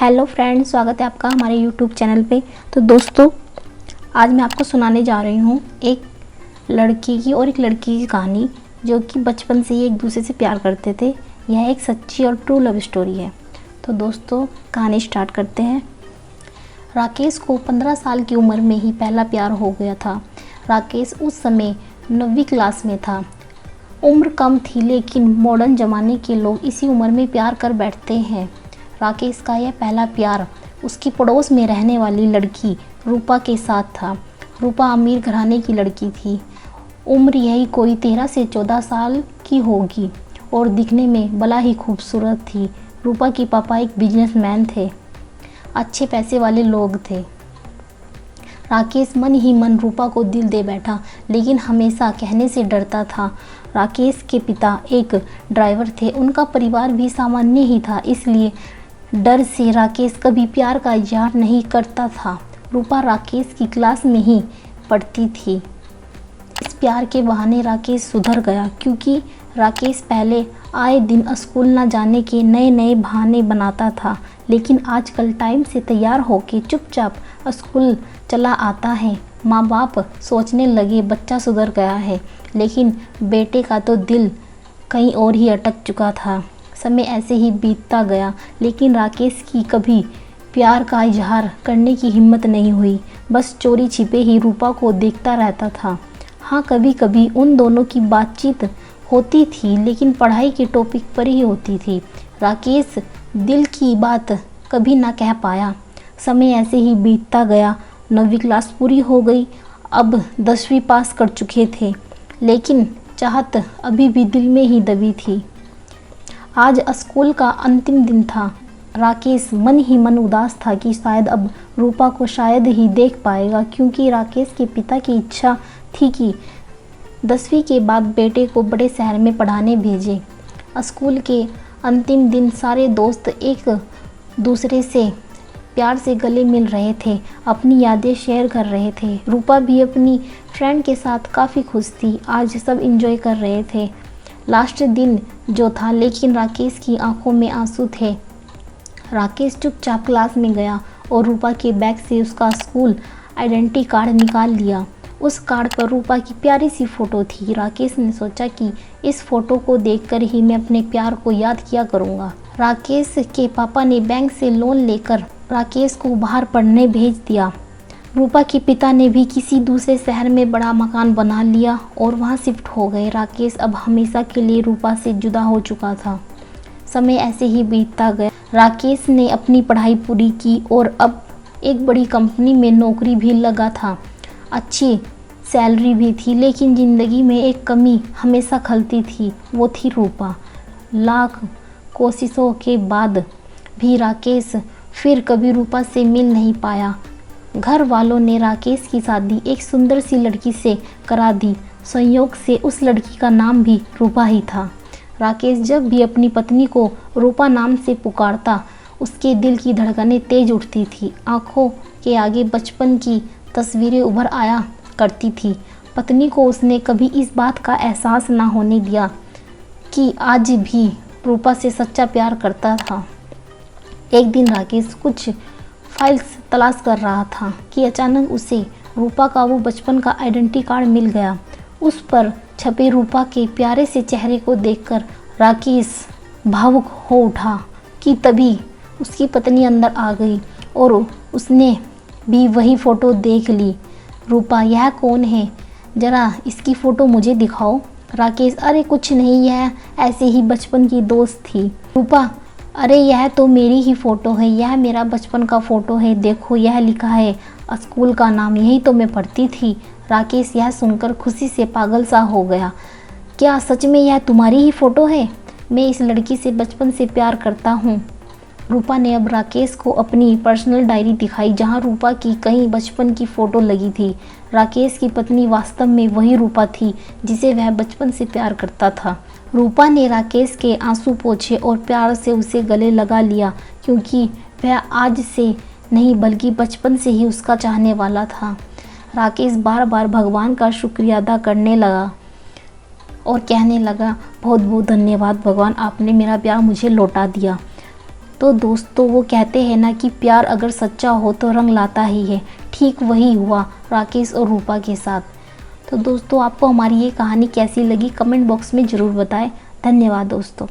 Hello friends, स्वागत है आपका हमारे यूट्यूब चैनल पे। तो दोस्तों, आज मैं आपको सुनाने जा रही हूँ एक लड़की की और एक लड़की की कहानी, जो कि बचपन से ही एक दूसरे से प्यार करते थे। यह एक सच्ची और ट्रू लव स्टोरी है। तो दोस्तों, कहानी स्टार्ट करते हैं। राकेश को 15 साल की उम्र में ही पहला प्यार हो गया था। राकेश उस समय 9वीं क्लास में था। उम्र कम थी, लेकिन मॉडर्न ज़माने के लोग इसी उम्र में प्यार कर बैठते हैं। राकेश का यह पहला प्यार उसकी पड़ोस में रहने वाली लड़की रूपा के साथ था। रूपा अमीर घराने की लड़की थी। उम्र यही कोई 13 से 14 साल की होगी और दिखने में भला ही खूबसूरत थी। रूपा के पापा एक बिजनेसमैन थे, अच्छे पैसे वाले लोग थे। राकेश मन ही मन रूपा को दिल दे बैठा, लेकिन हमेशा कहने से डरता था। राकेश के पिता एक ड्राइवर थे। उनका परिवार भी सामान्य ही था, इसलिए डर से राकेश कभी प्यार का इजहार नहीं करता था। रूपा राकेश की क्लास में ही पढ़ती थी। इस प्यार के बहाने राकेश सुधर गया, क्योंकि राकेश पहले आए दिन स्कूल न जाने के नए नए बहाने बनाता था, लेकिन आजकल टाइम से तैयार होकर चुपचाप स्कूल चला आता है। माँ बाप सोचने लगे बच्चा सुधर गया है, लेकिन बेटे का तो दिल कहीं और ही अटक चुका था। समय ऐसे ही बीतता गया, लेकिन राकेश की कभी प्यार का इजहार करने की हिम्मत नहीं हुई। बस चोरी छिपे ही रूपा को देखता रहता था। हाँ, कभी कभी उन दोनों की बातचीत होती थी, लेकिन पढ़ाई के टॉपिक पर ही होती थी। राकेश दिल की बात कभी ना कह पाया। समय ऐसे ही बीतता गया। 9वीं क्लास पूरी हो गई। अब 10वीं पास कर चुके थे, लेकिन चाहत अभी भी दिल में ही दबी थी। आज स्कूल का अंतिम दिन था। राकेश मन ही मन उदास था कि शायद अब रूपा को शायद ही देख पाएगा, क्योंकि राकेश के पिता की इच्छा थी कि 10वीं के बाद बेटे को बड़े शहर में पढ़ाने भेजे। स्कूल के अंतिम दिन सारे दोस्त एक दूसरे से प्यार से गले मिल रहे थे, अपनी यादें शेयर कर रहे थे। रूपा भी अपनी फ्रेंड के साथ काफ़ी खुश थी। आज सब एंजॉय कर रहे थे। लास्ट दिन जो था, लेकिन राकेश की आंखों में आंसू थे। राकेश चुपचाप क्लास में गया और रूपा के बैग से उसका स्कूल आइडेंटिटी कार्ड निकाल लिया। उस कार्ड पर रूपा की प्यारी सी फ़ोटो थी। राकेश ने सोचा कि इस फ़ोटो को देखकर ही मैं अपने प्यार को याद किया करूँगा। राकेश के पापा ने बैंक से लोन लेकर राकेश को बाहर पढ़ने भेज दिया। रूपा के पिता ने भी किसी दूसरे शहर में बड़ा मकान बना लिया और वहाँ शिफ्ट हो गए। राकेश अब हमेशा के लिए रूपा से जुदा हो चुका था। समय ऐसे ही बीतता गया। राकेश ने अपनी पढ़ाई पूरी की और अब एक बड़ी कंपनी में नौकरी भी लगा था। अच्छी सैलरी भी थी, लेकिन ज़िंदगी में एक कमी हमेशा खलती थी, वो थी रूपा। लाख कोशिशों के बाद भी राकेश फिर कभी रूपा से मिल नहीं पाया। घर वालों ने राकेश की शादी एक सुंदर सी लड़की से करा दी। संयोग से उस लड़की का नाम भी रूपा ही था। राकेश जब भी अपनी पत्नी को रूपा नाम से पुकारता, उसके दिल की धड़कनें तेज उठती थी। आंखों के आगे बचपन की तस्वीरें उभर आया करती थी। पत्नी को उसने कभी इस बात का एहसास ना होने दिया कि आज भी रूपा से सच्चा प्यार करता था। एक दिन राकेश कुछ फाइल्स तलाश कर रहा था कि अचानक उसे रूपा का वो बचपन का आइडेंटिटी कार्ड मिल गया। उस पर छपे रूपा के प्यारे से चेहरे को देखकर राकेश भावुक हो उठा कि तभी उसकी पत्नी अंदर आ गई और उसने भी वही फ़ोटो देख ली। रूपा, यह कौन है? ज़रा इसकी फ़ोटो मुझे दिखाओ। राकेश, अरे कुछ नहीं, यह ऐसे ही बचपन की दोस्त थी। रूपा, अरे यह तो मेरी ही फ़ोटो है, यह मेरा बचपन का फ़ोटो है। देखो, यह लिखा है स्कूल का नाम, यही तो मैं पढ़ती थी। राकेश यह सुनकर खुशी से पागल सा हो गया। क्या सच में यह तुम्हारी ही फ़ोटो है? मैं इस लड़की से बचपन से प्यार करता हूँ। रूपा ने अब राकेश को अपनी पर्सनल डायरी दिखाई, जहाँ रूपा की कई बचपन की फ़ोटो लगी थी। राकेश की पत्नी वास्तव में वही रूपा थी जिसे वह बचपन से प्यार करता था। रूपा ने राकेश के आंसू पोंछे और प्यार से उसे गले लगा लिया, क्योंकि वह आज से नहीं बल्कि बचपन से ही उसका चाहने वाला था। राकेश बार बार भगवान का शुक्रिया अदा करने लगा और कहने लगा, बहुत बहुत धन्यवाद भगवान, आपने मेरा प्यार मुझे लौटा दिया। तो दोस्तों वो कहते हैं ना कि प्यार अगर सच्चा हो तो रंग लाता ही है, ठीक वही हुआ राकेश और रूपा के साथ। तो दोस्तों आपको हमारी ये कहानी कैसी लगी कमेंट बॉक्स में ज़रूर बताएं। धन्यवाद दोस्तों।